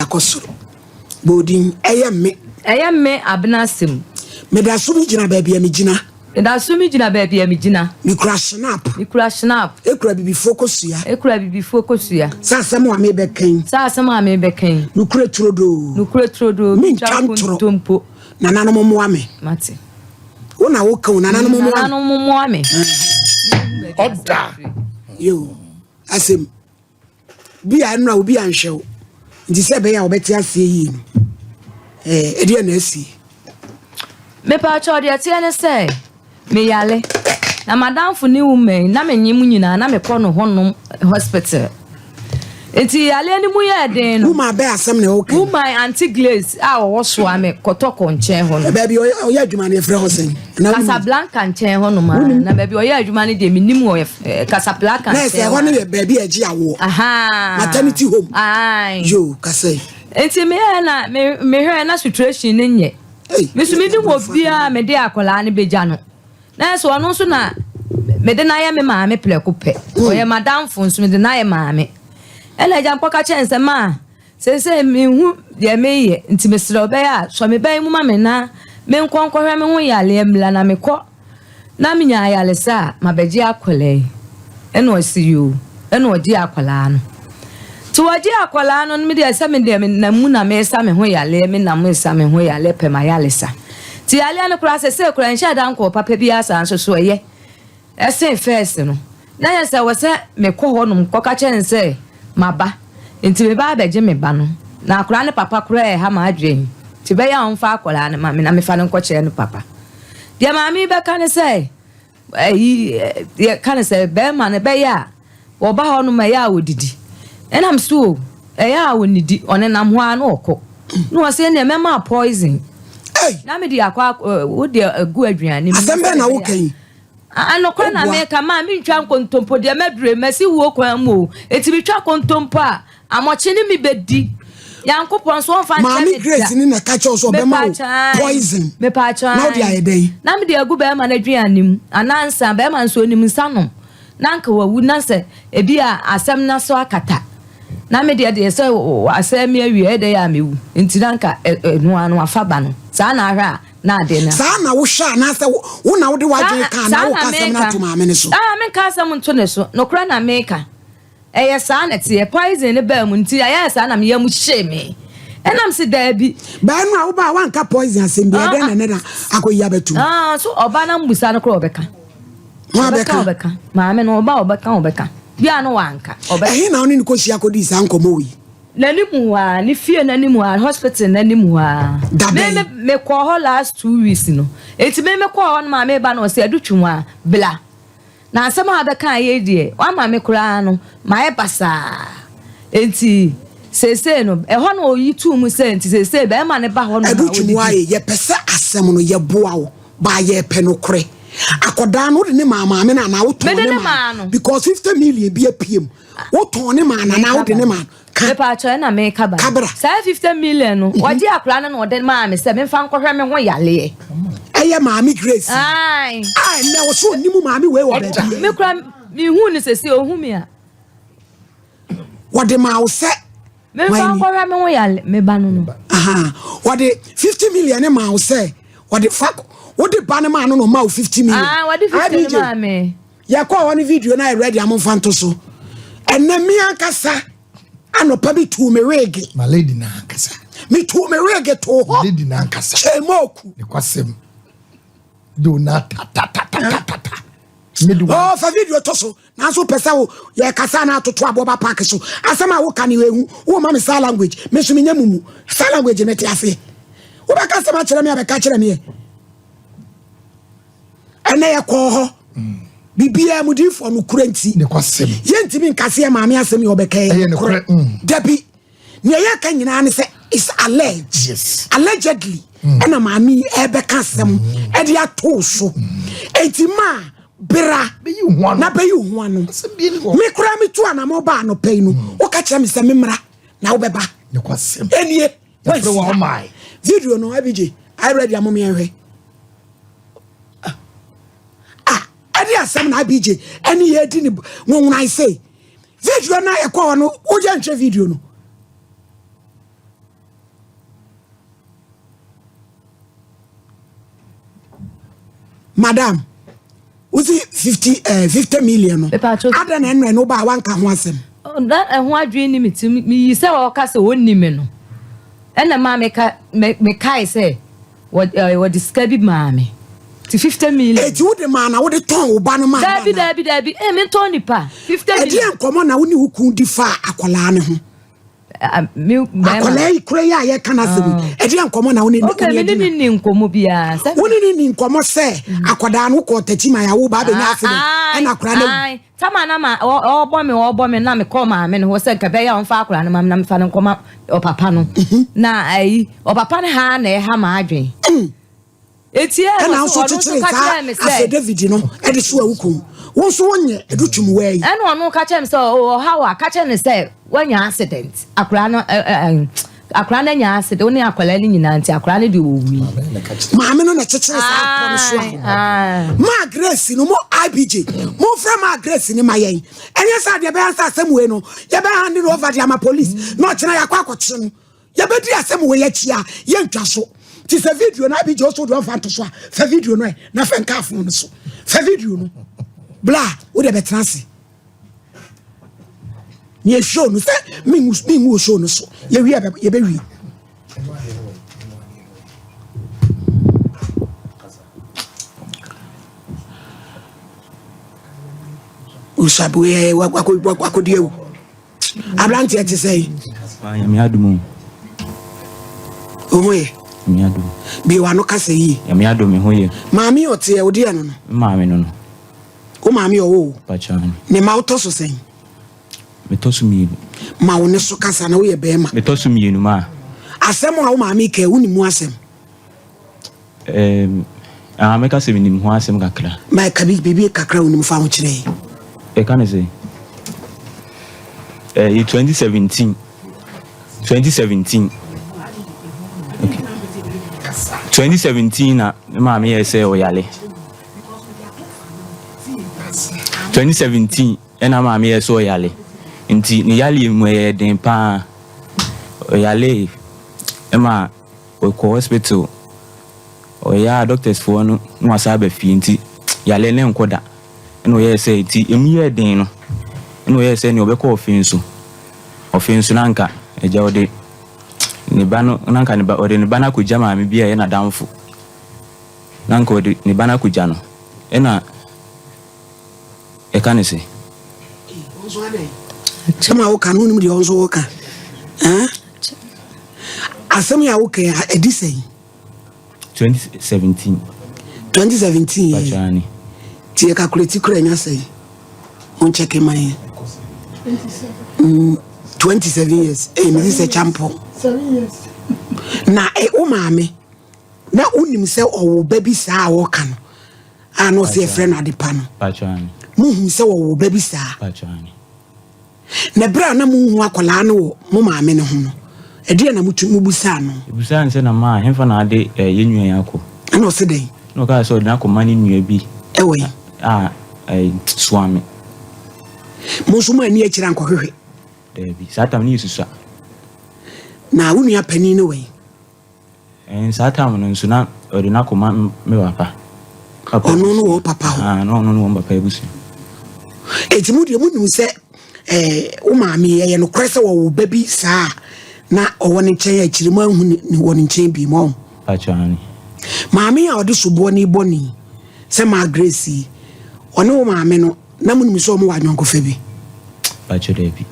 akosoro bodin me abnasim me da so mi gina baby me gina da so mi gina baby me gina me crash snap ekura bibi focus ya sa asem a me bekan nukure trodo mi ntanto nanano mo ame mate wona wo kan nanano mo ame oda yo asem bi anura obi anhwew nti se be ya obeti ase yi no edi na asi me pa cho de tie ne say me yale na madam fu ni woman na menyim nyina na me kɔ no honum hospital enti yale ni mu ye den no woman be asem na okay woman anti glaze a wo so ame kotoko nchen hono baby oya adwuma na efre hosen na Casablanca nchen hono ma na baby oya adwuma ne de minim wo Casablanca na se hono ye baby agi awo aha maternity home ai yo kasai enti me hwe na situation ne nye me so me ni wo bia me de akola ne beja no na so ono so na me de na ye me ma me pleko pe oya madam fun so me de na ye ma me ela ja mpoka chense ma se me hu de me ye nti me sere obe ya so me ban mu ma me na me nkonkɔhwe me hu yale emla na me kɔ na me nya yale sa ma beji akole eno asiyu eno odi akola no to odi akola no me de se me de na mu na me sa me hu yale me na mu sa me hu yale pe ma yale sa ti yale no kura se kura nhyɛ dan kɔ papa bi asa nso so ye ese first no na ya se wo se me kɔ hɔ no kɔka chense maba enti me ba beje me ba no na akura ne papa kura ha ma adwen ti be ya onfa akora ne ma me na me fa no kɔ kire ne papa dia ma mi be kan say ye kan say be ma ne be ya wo ba ho no ma ya wodidi enam so ya wonidi one nam ho an okɔ no wo se ne me ma poison na me di akwa wo de agu aduane asembe na wo kan anokwa na me ka ma mi ntwa nkontompo de madure masi wo kwan mo eti bi twa kontompo a amoche ni mi bedi yankopon so onfa ma mi grace ni na ka cho so be ma poison me pa cha na di ayedai na me de agu be ma na aduane mu anansa be ma nso nim nsanom na nka wawu na se ebi a asem na so akata na me de se asem me awie de ya mewu enti na nka no anu afaba no sa na ahwa na de na sa na wo hwa na se wo na wo de wadwe kan na wo kasem na to ma me ne so me kasem nto ne so no kra na meka eye sa na tie poison ne ba mu nti aya sa na me yam hye me enam se da bi ba nu a wo ba wan ka poison asem bi e de na ne na akoya betu so oba na mbusa no kra obeka obeka ma me no oba obeka bia no wanka obeka na oni ko hia ko di sa nkomo wi nanimu wa ni fie nanimu wa hospital nanimu wa me ko ho last 2 weeks no enti me ko ho no ma me ba no se adutwuma bla na asem ha be kan ye die wa ma me kura no ma e basa enti sese no e ho no oyi tu mu se enti sese be ma ne ba ho no adutwuma ye pese asem no ye boa wo ba ye pe no kure akoda no de ne mama me na wo ton ne ma because 50 million bi apiem wo ton ne ma na wo de ne ma me pa cho na me ka ba say 50 million no oji akra na ode ma me se me fa nkohwe me ho yale eye maami grace ai na wo so nimu maami we wo be me kra mi hu ni sese ohu me a wo de ma wo se me fa nkohwe me ho yale me ba no aha wo de 50 million ne ma wo se wo de fa wo de ba ne ma no ma wo 50 million wo de 50 ma me ya kwa woni video na ready am fanto so enne mi ankasa anopa bi tu me rege my lady na ankasa mi tu me rege to ho lady na ankasa chemoku ne kwasem do na ta oh fa video to so na so pesa wo ye kasa na atoto aboba park so asema wo kan we hu wo ma me sign language me so me nyamumu sign language me te afi wo ba kasa ma kire me abeka kire me ene ye ko ho bibia mudifo no kuranti ne kwasem yentimi nkase e maame asem ye obeka e dabi ne ye ka nyina ne se is alleged allegedly ena maame e beka asem e de ato so entima bra na be yu ho ano me kura me tu ana mo ba no pay no o ka kire me se me mra na wo beba ne kwasem enie wa my video no abije I ready am me enhwe adi asem na abije eni ye di ni won I say video na e kwa no o je nhwe video no madam uzi 50 million no ada na enwe no ba wanka ho asem that ho adwen ni metim me say o ka say wonni me no ena ma me kai say what describe maame ti 50 million eti wo de ma na wo de ton wo ba no ma dabi me ton ni pa 50 million edi enkomo na wo ni hukun di fa akola ne ho me akola ikure ya ye kana asem edi enkomo na wo ni ni nkomo bia wo ni nkomo se akoda no ko tachi ma ya wo ba be nya asem ena akora ne tama na ma obo me na me call maame no se ka be ya on fa akora na me fa no nkoma o papa no na ai o papa ne ha na ha ma adwen etie na so chichire ka ase David no e de so awukum wo so wonye edutwum wai ene ono ka chem se o ha wa ka chem se wanya accident akura na nya accident oni akwala ni nyina nti akura ne de owi maame no na chichire sa pon so ma Grace no mo IBJ mo fra ma Grace ni mayen enye sa de be answer asem we no ye be hand over the ama police no chena yakwa akwache no ye be di asem we ye chia ye ntwa so ti se video na IBJ also do fanto so fa video no na fa nka afon no so fa video no bla wo de be transi ye show no say me mu show no so ye wi ye be wi usabuye wakodieu ablanti ati say mi adumu omoye mi adu bi wa no kase yi mi adu mi hoye maami oti e odi ano no maami no o maami owo pachani ne ma utoso sen metosu mi ma wo ne so kasa na wo ye be ma metosu mi enu ma asem a wo maami ka woni mu asem meka se mi ho asem kakra ma ka bibi kakra woni mu fa ho kire e kan say 2017 okay 2017 na maami ye say oyale 2017 ena maami ye say oyale nti ni yale mu ye den pa oyale ema ko hospital oya doctors for no wasa ba fi nti yale ne nkoda no ye say ti emu ye den no no ye say ni obekọ offense nanka eja ode ni bano nanka ni ba ode ni bana ku jama mi bia ye na damfo nanka ode ni bana ku jano ena e kan say onzo ade chama wo kanunu mi de onzo wo kan asem ya wo kan edi say 2017 pachani ti calculate kura nya say on check my 27 years me say champo 7 years na o maame na unim say o baby sa wo kan ano say friend adepa no pachani muhu say o baby sa pachani na bra na muhu akola no mo maame ne ho no ede na mutu busa no busa nse na ma hemfa na ade yenua yako ana o se den no ka so na ko mani nua bi ewe swami musumo ani akira nkohwehwe debi satam ni susa na unua pani no we satam no nso na ode na ko ma me papa ono no wo papa ho no wo papa ebusu etimu de mu se o maame ye no kwese wo baby saa na owone nchen akiri mu ahu ni woni nchen bi mo pachani maame a ode subo ni boni se ma Grace one wo maame no na munimi so mo wa nyonko fa bi pacho debi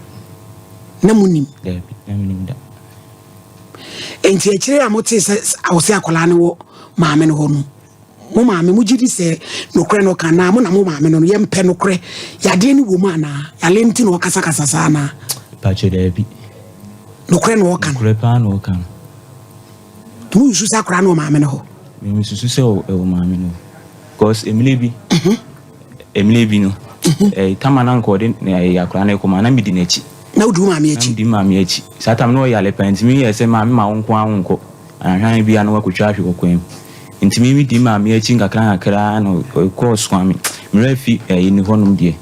na munim debi na munim da enti akire amote se awose akola ne wo maame no ho no mo maame mu gidi se nokre no kana mo na mo maame no ye mpe nokre yade ni wo mu ana yale nti no kasa kasa sana pacho debi nokre no kan nokre pa no kan tu su sakra no maame no ho mi susu se o maame no cause emile bi no tamana nkode yakra na ko mana midi nachi na udu maame achi di maame achi satam no yale pantimi ye se maame ma wonko awonko ahwan bi anu wakotwa ahwe kokwem ntimi mi di maame achi nkakra no ko swami mrefi ni honum die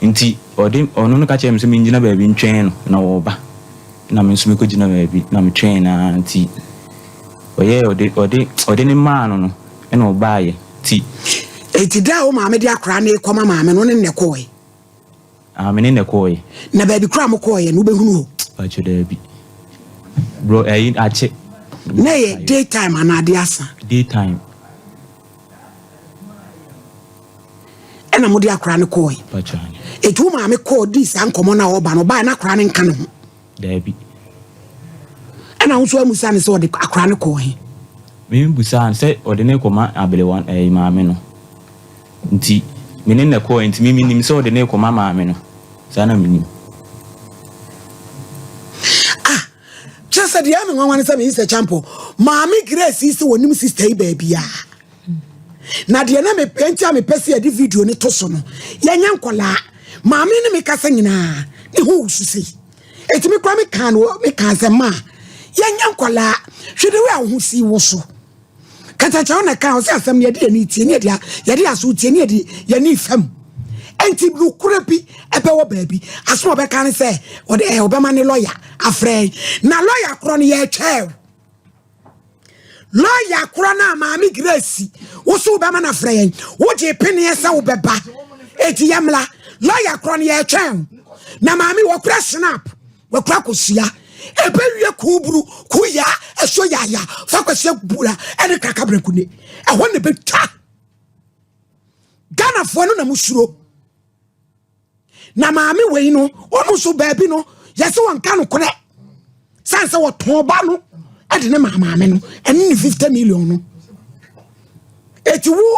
nti ode onu no ka chem se minjina ba bi ntwen no na wo ba na me nsumi ko jina ba bi na me twen na nti oye ode ni ma no no ena obaye ti eti da o maame dia kra na ekoma maame no ne koy me ne koy na ba bi kra mo koy no be hunu ho acho da bi bro ache na ye daytime anade asa daytime ena mo dia kra ne koy acho eti o maame koy di san komo na oba no ba na kra ne nka no ho da bi ena wo so amusa ne se o de akra ne koy me busa say o de ne koma abelewan maame no nti mene na ko nti mimi nim so de ne ko mama me no sana minim just de am nwan say me is a champo maami Grace is wonim sister yi baby a na de na me penti me pese edi video ni to so no yenya nkola maami ne me kasa nyina ne ho ususi eti me kwa me kan se ma yenya nkola hwede we ahosi wo so kata chawo na kan o se asem ne de ni tie ne de ya de aso tie ne de ya ni fam enti blu kura bi ebe wo baabi aso be kan se o de obema ne lawyer afre na lawyer kro ne ye twa lawyer kro na maami Grace wo so obema na afre yen wo je pene ye se wo beba eti yamla lawyer kro ne ye twa na maami wo kra snap wo kra kosia ebe wie kuburu kuya eso yaya fa kwase bura ene kakabreku ne ehwo ne beta Ghana fo no na musuro na maami we no onu so baabi no yese won ka no kore sanse wo ton ba no ade ne maami no ene ni 50 million no eti wo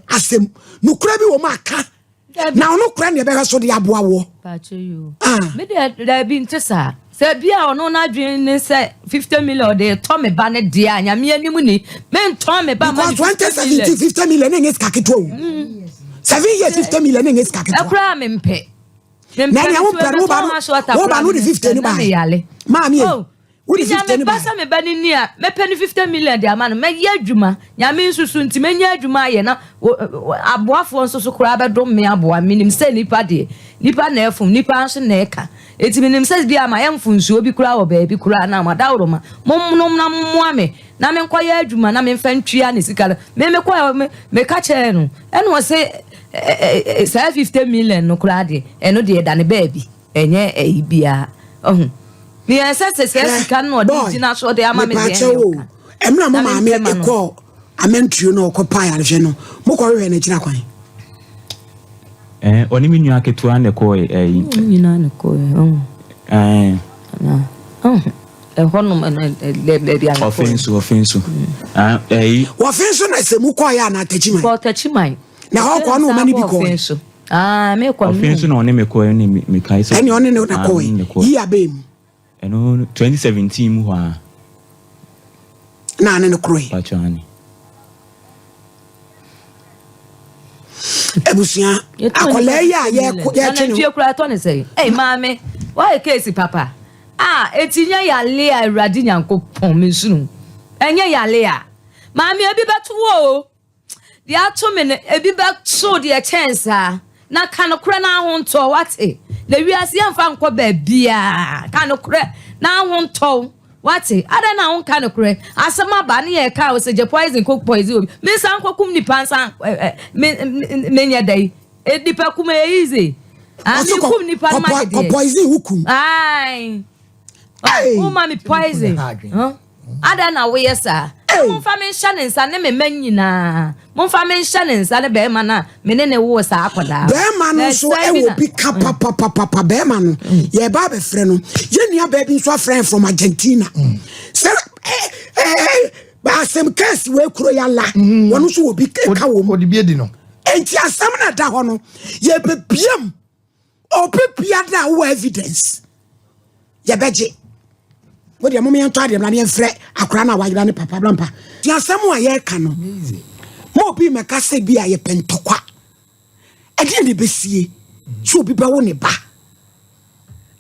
asem no kura bi wo maka na ono kura ne be ha so de aboa wo pa cheyo me de bi ntesa se bia ono na dwen ne se 50 million de to me ba ne de anya me anim ni me to me ba ma 2017 50 million ne skaketo 7 years 50 million ne skaketo akra me mpe na nya wo pra no ba no de 50 ni ba maami wo de 50 ni ba pasa me ba ni ni a me pe ni 50 million de ama no me ye adwuma nya me nsusu nti me nya adwuma ye na aboafo nsusu kura ba do me aboa minim se nipa de nipa na efum nipa nso na eka eti minim se bia ma yemfu nsu obi kura wo ba bi kura na ma dawro ma momnom na moame na me nkoye adwuma na me mfa ntwia ne sika me kwa me ka che no eno se 50 million no kura de eno de da ne baby enye bia me se sika no de gina so de ama me de emra mo ma me ekọ amentuo no okopa ya hwe no mo ko hwe na gina kwan oni mi nua ketua ne ko nyina ne ko na hono le bia offense offense na se mu ko ya na tachiman ko tachiman na ho ko no mani bi ko me ko offense na oni me ko ni me kai so eni oni ne na ko yi abem eno 2017 mu ho a na ne kroi pachani ebusia akola ya ye chenu fie kura to ne say eh maame why case papa etinya ya le awrade nyankopon me sunu enye ya le a maame ebi beto wo de ato me ne ebi beto de chance na kanokura na ahonto wate na wiase yamfa nkọ ba bia kanokura na ahonto wate ada na won kanokura asema ba ne ye ka o se je poison cook poison obi me san kokum ni pansa me nya dai edipa kuma easy ani kum ni pan ma de poison hukum ai o ma mi poison ada na we yesa mo fa me hya ne nsa ne me manyina mo fa me hya ne nsa ne be ma na me ne wo sa akoda be ma no so e wo bi ka papa be ma no ye ba be frɛ no ye nua ba bi so friend from Argentina say ba sem case we kuro ya la wono so wo bi ka wo odi bi edi no enti asam na da ho no ye be biam opepia da wo evidence ye beje wo de mo me yanto ade na ne frɛ akora na wayira ne papa blampa ti asam a ye ka no mo bi me ka se bi a ye pentokwa e de ne besie so bi ba wo ne ba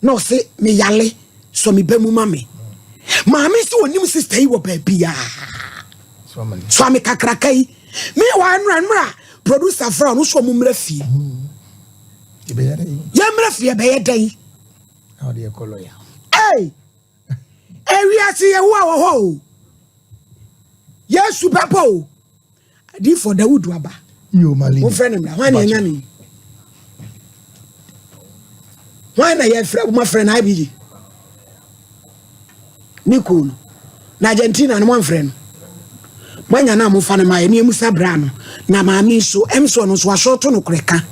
no se me yale so me ba mu mame maame se onim sister yi wo ba bia so me kakrakai me wa nra producer fra no so mu mrafie e be yare ya mrafie be ye dan how de ko lawyer area si ye wo ho yesu babo di for Dawood aba You Mali. Mo friend him. Why na nyame? Why na your friend my friend IBG? Nico no. Na Argentina no one friend. Mwanya na mo fa na ma eni musa bra no. Na ma mi so emso no so ashoto no kreka.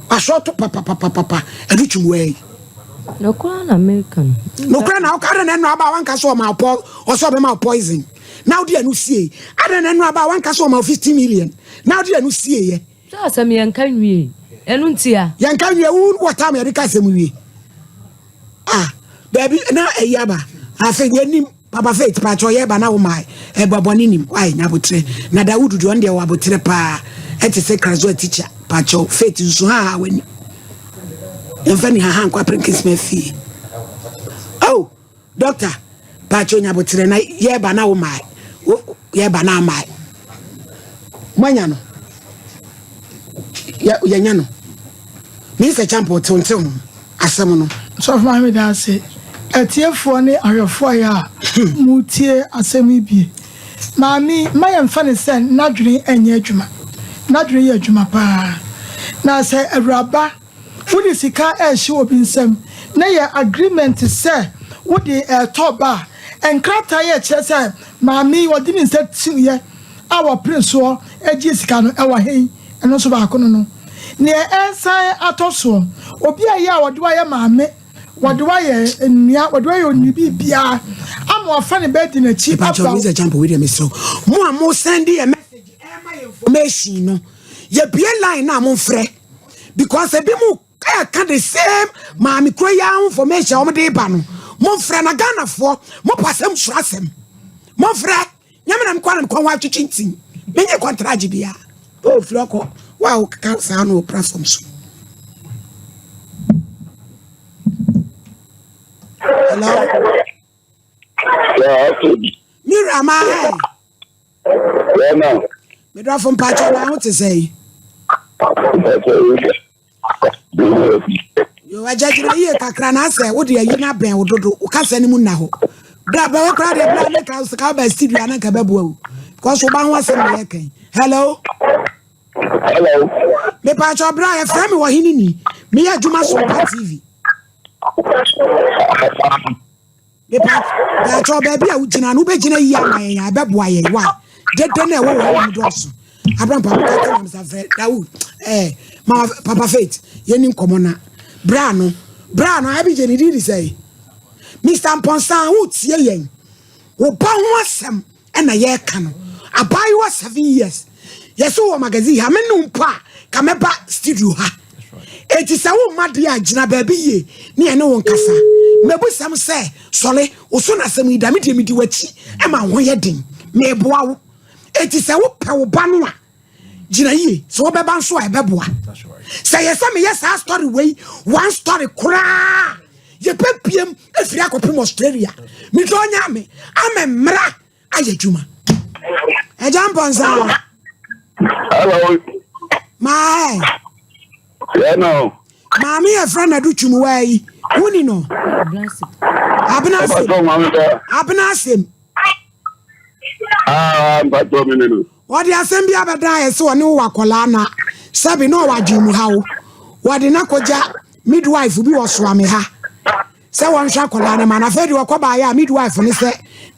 Ashoto papa. Educhum wey. No kwa American. No kwa na o ka na no aba wan ka so ma po o so be ma poison. Now dia no sie. Ada na no aba wan ka so ma 50 million. Now dia no sie ye. So asem yan kan wie. Enu ntia. Yan kan wie wo water me ka asem wie. Ah, baby na eyaba. Afa nim Papa Faith pa cho ye ba na wo mai. E baboni nim. Why na botre. Na Dawood do nde wa botre pa. E te se krazo teacher. Pa cho Faith nso ha wani. Enfani ha kwa prinkis me fi. Oh, doctor. Pa cho nya botre na ye ba na wo mai. Ye ba na mai. Mwanya no. Ya nya no. Mi se champo tonton asem no. So of my dad say etiefo ne ahwefo ya mutie asemi bi mami my mfane sen nadwene enye adwuma nadwene ye adwuma pa na say awraba wodi sika e hye obi nsem na ye agreement say wodi toba enkrata ye kire say mami wodi ni nsa tiye awo prince o eji sika no e wa hen eno so ba kono no ne ensan atoso obi aye a wodi wa ye mami what do I only be bia? I'm a funny bed in a cheap example with me. So, more sending a message, information. No, ye be a line now, mon frère, because a bimu can't the same mammy cry information on the day banu. Mon frère, a gun for more passam trust him. Mon frère, Yaman quantum con what you chinting. Many a contragibia. Oh, Floco, wow, can't sound no prasums. Hello? Yeah, okay. Mira, my. Yeah, no. Me draw from Pacho now to say. You are judging a year, Kakrana said, what do you not bear? Would do? Cast any moon now. Brother, crowd, make us the cowbell studio and a cababu. Because one was in hello? Hello. Me Pacho Bra, a family were hinny. Me at Juma SOMPA TV. Pacho baby, I would know Bejina Yama, I bet why. Get done a woman also. Abraham Papa, Papa Faith, Yenim Comona. Brano, I be Jenny did say. Mr. Ponsan Woods, ye, who pound was some and a year canoe. I buy was 7 years. Yes, oh, magazine, I mean, pa, come back studio. It is a woman, dear Jina baby, ye, near no one cassa. Maybe some say, Solly, or soon as me damage me do it, and my wedding. May bow. It is a whoop power banwa. Jina ye, so beban so I bebwa. Say yes, I story way, one story cry. Ye pep PM, if you are Australia. Me don't yame, I'm a mra, I juma. A jump on some. Hello. My. Yeah, no. Mammy, a friend I do chum way. Who you know? Abnasim. But What the assembly of a die so no wakolana. Sabi no wa Jimmy how. What the nakoja midwife will be was swami ha. Say one shakolana man. I've heard you a ya midwife on this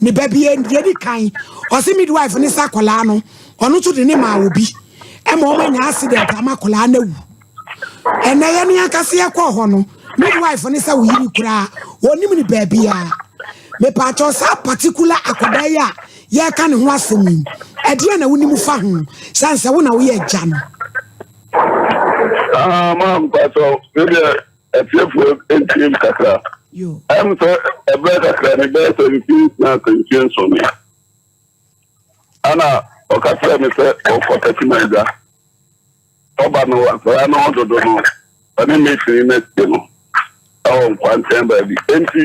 ni baby and ready kind. Or see midwife on this sakolano. Or no to the name I will be. A moment accident, Amakolano. And I am Yakasia Kohono. Midwife on this a wee cry. One nimini baby. Me patos a particular akodaya. Ya can was me. Adriana wouldn't move fun. Sansa wona we a jam. Mom, but maybe a fearful interim cacra. You. I'm a better clan, better infuse nothing on me. Anna, or Catra, Mr. or for 30 minutes. Obano, I know to do. I didn't make the next demo. Oh, one time by the entry.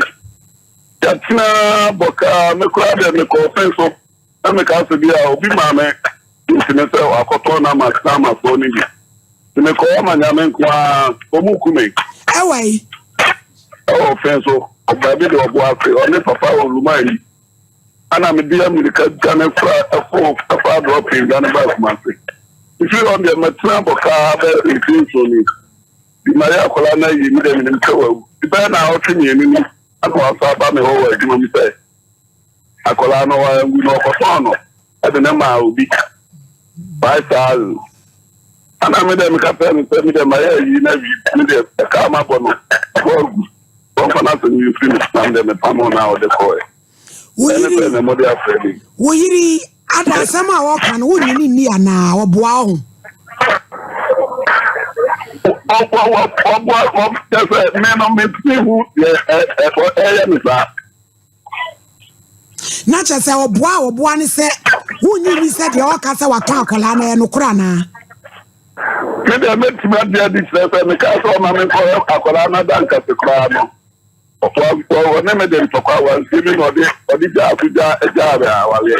Jatina, Boca, Macrab, and the offense. I make us to be a big mamma. Intimate or Cotona, Masama, Sony. To make all my name, Omukume. Away. Oh, offense of Baby or Boafe, or Papa or Lumai. And I'm a dear American Ghana for a father dropping Ghana Bass Master. if you on the material car, very clean. The Maria Colana, you need them in the Ben out in you, and was about me over, you know, say. A Colano, we know for fun. At the number will be 5,000. And I made them captain and tell me that my you never come up on you finish them and come on now the boy. We ada sama wo kan wo ni ni ana wo boa ho na cha se wo boa ni se wo ni se de o ka se wa ton akola na e no kura na me de me ti ma dia di se me ka so ma me ko akola na dan ka se kura no o ne me de to kwa wa si mi no de odi ja afuja e ja ba wa le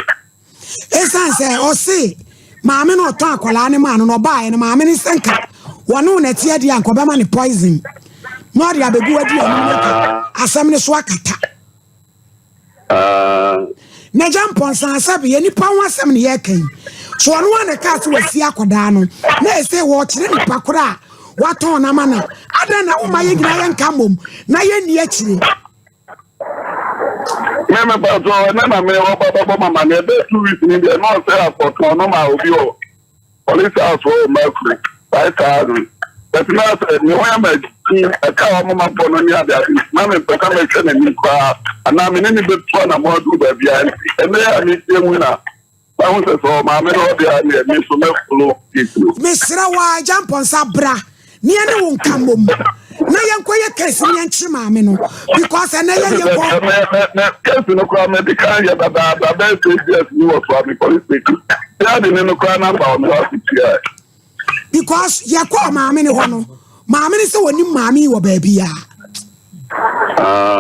esan se o si maame no ton akola ne ma no ba e no maame ni senka wonu na tie dia anko be ma ni poison no dia begu adi anu asam ne so akata na jampon san sabe ye nipa ho asam ne ye kan so onu wana ka so wasi akoda no na ese wo kire nipa kora waton na mana ada na wo ma ye gina ye nka mom na ye ni akire me ba so na me wo baba mama ne be 2 weeks ni de no say for no ma obi o police house o mercury 5,000 but now me wa ma a ka wo mama po no ni ada na me pe ka me twa na ni kwa ana me ni be to na mo do ba bia e me ya ni temu na ba hu se so ma me no bia ni me so me flow people me sira wa jampon sabra ni ene wo nka mom na yenkoye kesi ni enchi maame no because na ye ko na kesi no kwa medical ya baba yes ni wo for me police station ya de no kwa na ba no hospital because ye ko maame ni ho no maame ni se woni maame wo ba bia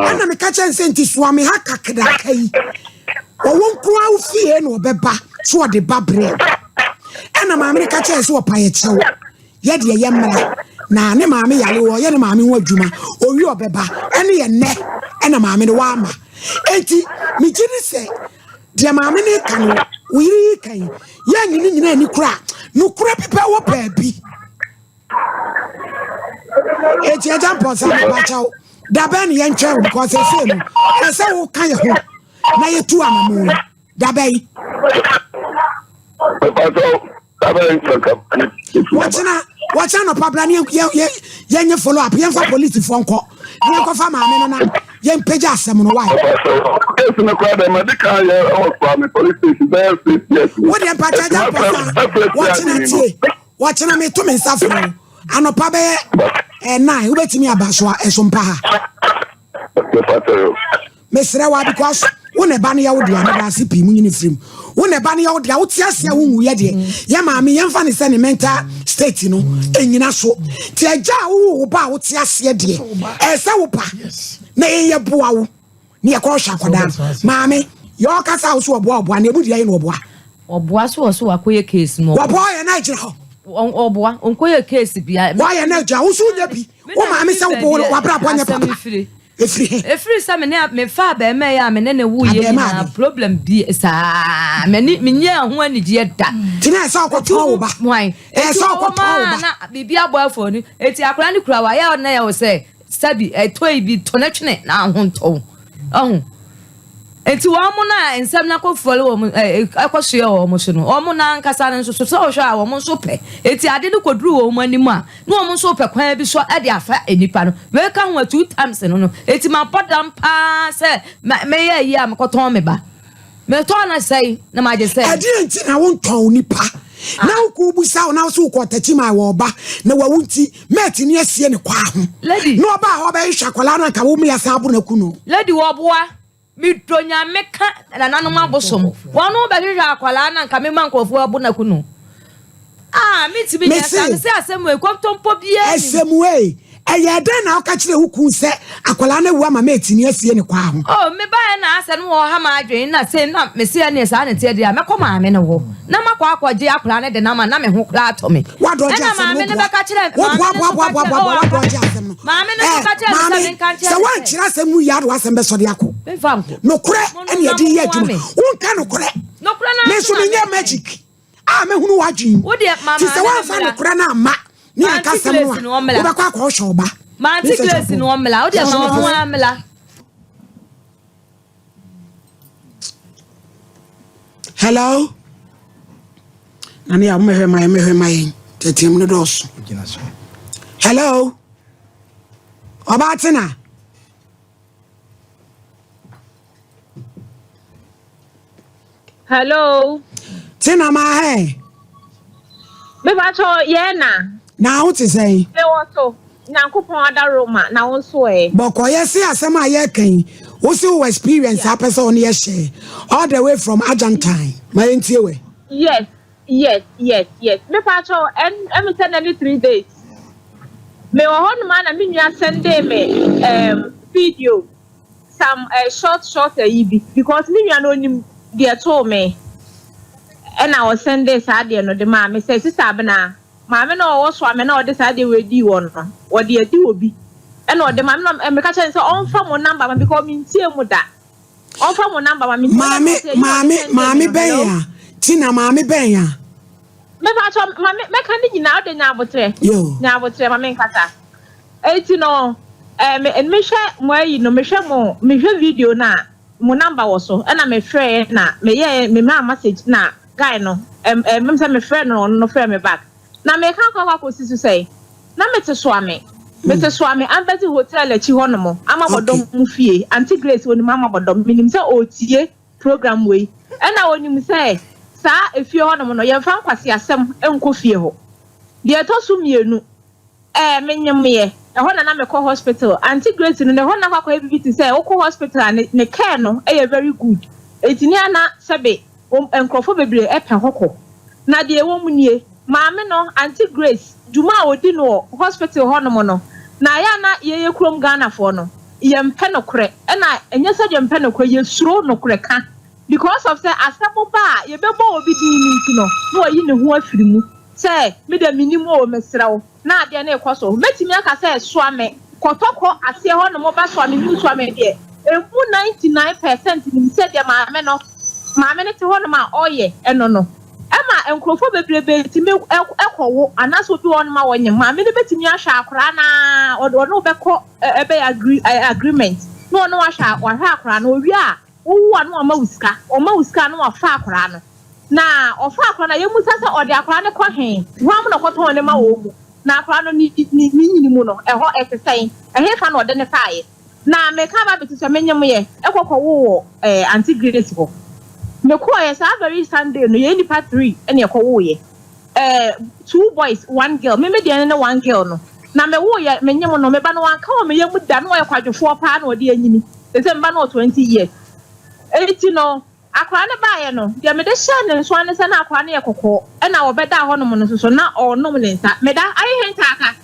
ana me ka chen senti swami ha kakda kai wo wonko awu fie no beba so de babre ana maame ni ka chen se wo pa ye chewo ye de ye mra na ne maame yale wo ye ne maame ho adwuma owi obeba ene ye ne ena maame ne wa ama enti mi giri se de maame ne kan wiri kan ye nyini nyina ni kura no kura pepa wo pa bi enti e jam pon sa ba chawo da ben ye ntwe because e se no e se wo kan ye ho na ye tu amamu da bai What's no problem? You follow up. You for police phone call. You go for my man. You page us some why. Yes, no crowd. Medical. Police station. Yes. What the patch? Watching me to me suffering. I know Pabe and 9. Who bet me about SOMPA? Miss Rewa because one a banny out the other CP uniform. One a banny out the outsias, we had ye, mammy, and funny sentimental state, you know, and you know so. Tia who about yes, ye dear, as yes. Nay, a bow near Kosha, mammy, your cast house or bob one, would you know what? Or boas was so a queer case, no boy and I know. Or boy, on queer case, why and I know, should be? Oh, mammy, so boy, Every summer me father may am and then a problem be sa many when did yet that. Tina saw what why? I saw be a boy for it. It's a grand crowd. I now say, study a toy be tonation now. Oh, and to Amona and some knuckle follow a question almost no. Omona Cassan so shower almost so pay. It's I didn't go drew money more. No almost so per quite be so at the affair any panel. Welcome 2 times and no. It's my bottom pass. May I yam cotton me ba. Meltona say, no, I just say, I didn't think I won't tell Nipa. Now, Kubu sound now so quarter my woba. No, I won't see met in yes, and quam. Lady, no about how Shakolana Kawumi as Abuna Kuno. Lady Wabwa. Mitonya meka na nanoma bosom wonu be akwala na nka me mankofo abuna kunu miti bi nyaka se asemu ekwomtompo bia asemu eye den na oka kire hukun se akwala na wu ama metini asie ne kwa ho me ba na ase no ha ma adwen na se na me se ne sa ne te dia me koma me ne wo na makwa akwaje akwala ne de na ma na me ho kra to me wado ja se ma me ne be ka kire wado ja se no ma me ne ka kire se kan kire se wan kire asemu ya do asem be so de akọ me fam no kure ene ye di ye adwuma won ka no kure no kure na me so me nya magic ah me hunu wadwin wo de mama ti se wa fa no kura na ma ni aka sam no wo ba kwa kwa shoba ma antigless no omla wo de mama ho amla. Hello nani ya me my tetem no dos hello obatina hello tina ma he me ba to ye na what is say me woto nyankopon adaro ma na wo so e boko yes asem aye kan wo see wo experience a person on ye share all the way from Argentine my entie we yes me ba to em send any 3 days me wo hon ma na me nua send me video some short ibi because me nua no nim they told me and I was send this idea no the ma me say sister abena ma me no wo so me na this idea we di won no wo de adi obi and no the ma me ka say on fa mo number ma because me ntie mu da on fa mo number ma me mami ben ya tina mami ben ya me ba so ma me ka ni nyina o de nya abotre yo nya abotre ma me nkata eti no me hwe mo ayi no me hwe video na mo number was so and me frɛ na me ma message na guy no me say me frɛ no frɛ me back na me kan kwa sisi say na me te so ame ambeti hotel achi ho no mo ama bodom mu fie anti grace woni mama bodom minim say otie program we and na woni mu say sa efie ho no mo no ye fa nkwase asem enko fie ho de to so mienu menyemye ho na me call hospital anti grace no ne ho na kwa everything say o call hospital ne care no very good etini ana sebe enkrofo bebre epe hoko na de ewo munie maame no anti grace juma odi no hospital ho no mo no na ya na ye krom Ghana fo no ye mpe no kre na enye se je mpe no kre ye suro no kre ka because of say asemo ba ye bebo obi din nti no no yi ne ho afiri mu say me da minimum o mesrawo na ade na ekoso metimi aka say so ame kotoko ase ho no mo ba so ame ni so ame de emu 99% ni se de maame ne te ho no ma oye eno no ema enkrofo bebrebe timi ekowo anaso bi won ma wonye maame ne betimi ahwa akora na odo no beko ebe agreement no ahwa akora na owi a wo anu ama wuska no afa akora no na ofa akora na yemu sase ode akora ne kɔ hen wo am no kɔtɔn ne ma wo mu na akora no ni nyinimu no ɛhɔ ɛtesɛn ɛhe fa no ɔde ne faaye na me ka ba betu so menyem ye ekɔkɔ wo anti grace ho me ko ye sa very Sunday no ye nipa 3 ene ekɔ wo ye 2 boys 1 girl me de ne 1 girl no na me wo ye menyem no me ba no anka wo me ye mu da no ye kwadwofo pa na ɔde anyini se mba no 20 years eti no akwa ne baaye no de me de hye ne nso ane se na akwa ne ye kokɔ e na obeda ho no mo no so na ɔnom ne nsa me da ayi henta aka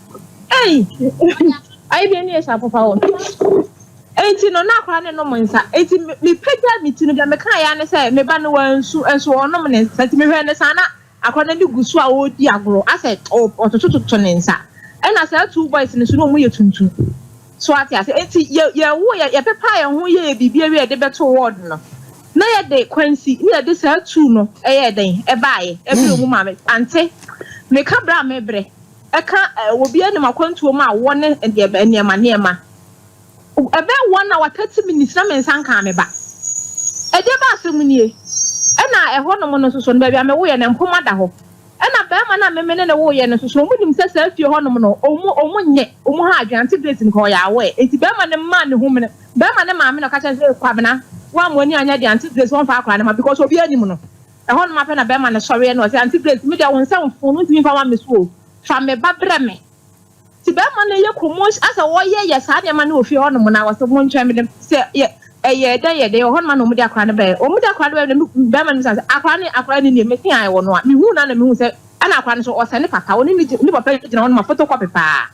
ayi bi ne ye shapo fa wo eti no na akwa ne no mo nsa eti me pega me ti no de me kan ya ne se me ba no wansu enso ɔnom ne nsa ti me hwɛ ne sa na akwa ne gusu a odi agoro ase otototo ne nsa e na se 2 boys ne so no mo ye tuntu so ati ase eti ye wo ye pepa ye ho ye bibia wi de beto ward no na ye de kwansi ye de sa 2 no ye den e baaye e bi omu mame ante me ka bra me bre e ka obi ani makwantuo ma wo ne de ba niema e be 1 hour 30 minutes na me nsan ka me ba e de ba asem nie e na e ho no mo no so no ba bia me wo ye ne mpoma da ho ena ba ma na memene ne wo ye no so mu nim sesa afie ho no no omu ha adwante grace nko ya we enti ba ma ne ma ne hu mene ba ma ne ma me no ka che se kwabena wa mo ni anya de anti grace won fa akwa ne ma because obi anim no e ho no ma pe na ba ma ne sori no se anti grace me de won se won no timi fa ma me so fa me ba bre me ti ba ma ne ye komo asa wo ye sa de ma ne ofie ho no na wo se mo ntwa me de se ye ye ho ma no mu de akwa ne ba o mu de akwa ne ba ma ne se akwa ne me tin ai wo no a me hu na me hu se ana akwa ne so o se ne papa o ni papa gina ho no ma photocopy pa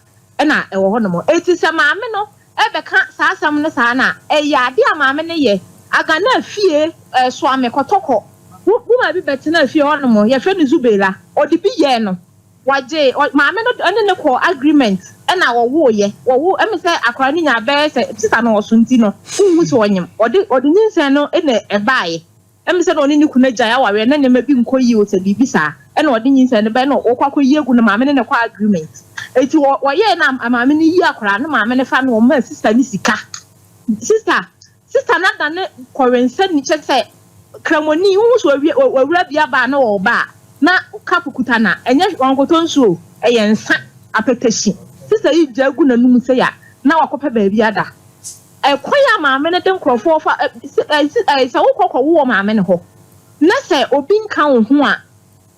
na e wo ho no mo eti se ma me no e be ka sa asam ne sa na e ya de ma me ne ye aga na fie so ame kotoko wo ma bi beti na fie ho no mo ye hwe ne zubela o de bi ye no waje ma me no ene ne ko agreement na wo ye wo emi se akwa ni nya be se sisa no osunti no hu so onyem odi nyinsen no ene e baaye em se no ni kuna gya ya ware na nema bi nko yi o se bibi sa e na odi nyinsa ne be na okwa yi egu na maame ne kwa agreement eti wo ye na maame ne yi akora na maame ne fa no ma sister ni sika sister na da ne korensa ni che se kramoni wu so wawura bia ba na wo ba na kapukuta na enye wankoto nsuo eyensa apetashi sister yi jagu na num se ya na wakopa ba bia da kwaya maame ne den krofo fa se wo kokko wo maame ne ho na se obi nka wo ho a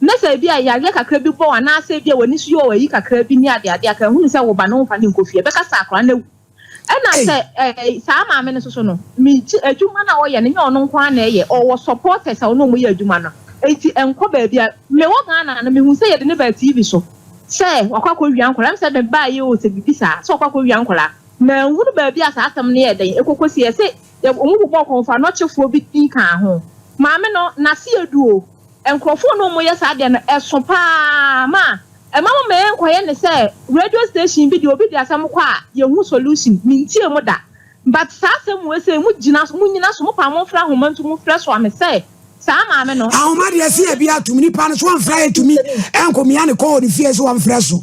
na se bia ya kakra bi bo na se bia wani su yo wa yi kakra bi ni ade aka hu se wo ba no fa ne nkofie be ka sa akra na ena se sa maame ne so no mi adwuma na wo ye ne ono nkwa na ye o wo supporters a ono mo ye adwuma no enti enko ba bia me wo Ghana na me hu se ye de ne ba TV so se wakwa wi ankola se be ba ye o se bibisa se wakwa wi ankola na hunu ba bia sa asem ne ye den ekokosi ye se omu bo konfa no chefo bi tin kan ho maame no na se edu o enkrofo no mo ye sa de na eso pa ma mama me enkoye ne se radio station bi de obi de asem kwa ye hu solution mintie mu da but sa asem we se mu nyina so mo pa mo fra homantu mo fra so ame se sa maame no ahoma de se bia tum ni pa no so amfra etumi enkomia ne ko ni fie so amfra so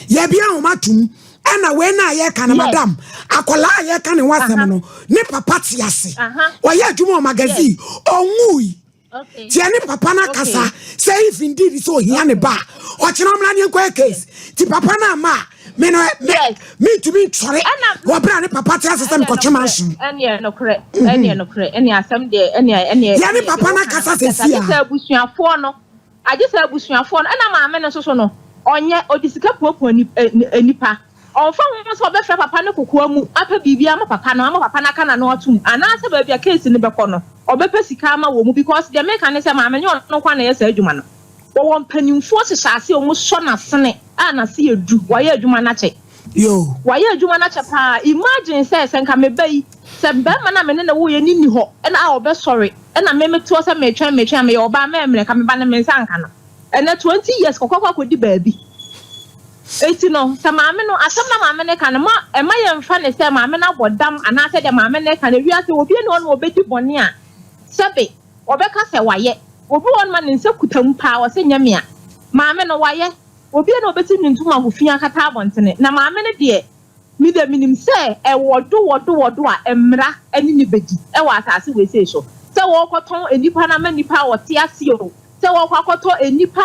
ye bia ahoma tum ana we na ye kan madam akola ye kan ne wasem no ne papa ti ase wo ye adwuma magazine onwui okay ti ani papa na kasa say if indeed so here ne ba o kire omla ne ko case ti papa na ma me no me to me sorry wo bra ne papa ti ase sem ko chemansion ene no kre ene asem de ene ya ne papa na kasa se sia agisa abusuafo no na maame no so no onye odisika popo enipa onfa ho so be fra papa ne kokoa mu apa bibia ma papa na kana no atum ana se ba bia case ne be ko no obepa sika ma wo mu because the make ne se maame nyo no kwa na ye sa adwuma no wo mpanimfo se saase o mu so na sene a na se edu wa ye adwuma na che yo wa ye adwuma na che pa imagine se nka me bai se ba ma na me ne wo ye ni ho na a obe sorry na me meto se me twa me ye oba ma emre ka me ba na me nsa nka no na 20 years kokokwa kodi baabi eti no se maame no asem na maame ne ka no ma ye mfa ne se maame na bodam ana se de maame ne ka ne wiase obi ne ono obedi bone a sebe obeka se waye obi won ma ne nse kutam pa wo se nyame a maame no waye obi ne obeti ntuma hofia kata abontene na maame ne de mi de minim se wodo a emra ani ni bedi e wa asase we se so se wo koton enipa na ma nipa wo te ase o se wo kwakoto enipa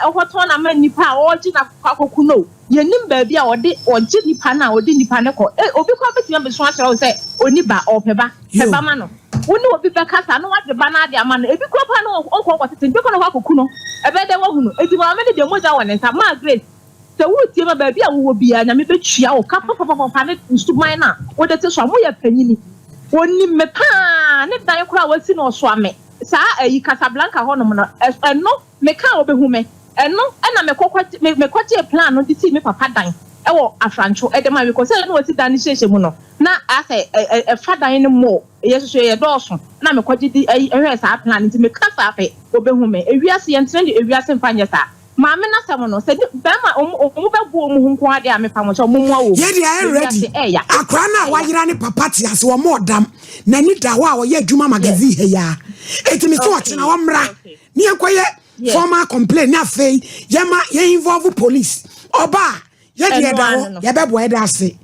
okoton na ma nipa o ji na kwakoku no yenim ba bia odi oji nipa na odi nipa ne ko obi kwa betima be so akere se oniba opeba peba ma no woni obi be kasa no wade ba na ade ama no ebi kwa pa no onko tete bi ko no kwakoku no ebe de wo hunu edi ma me de moja wone nsa ma grace se wo tie ma ba bia wo bia nya me betua o kapa papa ne nsuman na wo de te so mo ya panyini woni me pa ne dan kura wasi no so ame sa ayi Casablanca ho no no eno me ka obehu me eno na me kwatie plan no di si me papa dan e wo afrancho e de ma we ko se no wasi dan hyehye mu no na ase e fa dan ne mo yeso ye dooso na me kwaje di ehwe sa plan nti me ka sa afa obehu me ewiase ye ntene de ewiase mfanye sa maame na sam no se be ma omu be bu omu hu nko ade a me pa mo so mo mu awo ye dey ready akra na wayira ne papa ti ase wo modam na ni da ho a wo ye adwuma magazine he ya etimi so ati na wo mra ni ekoye formal complaint na fei ye ma ye involve police oba ye dey da ho ye be bo e da ase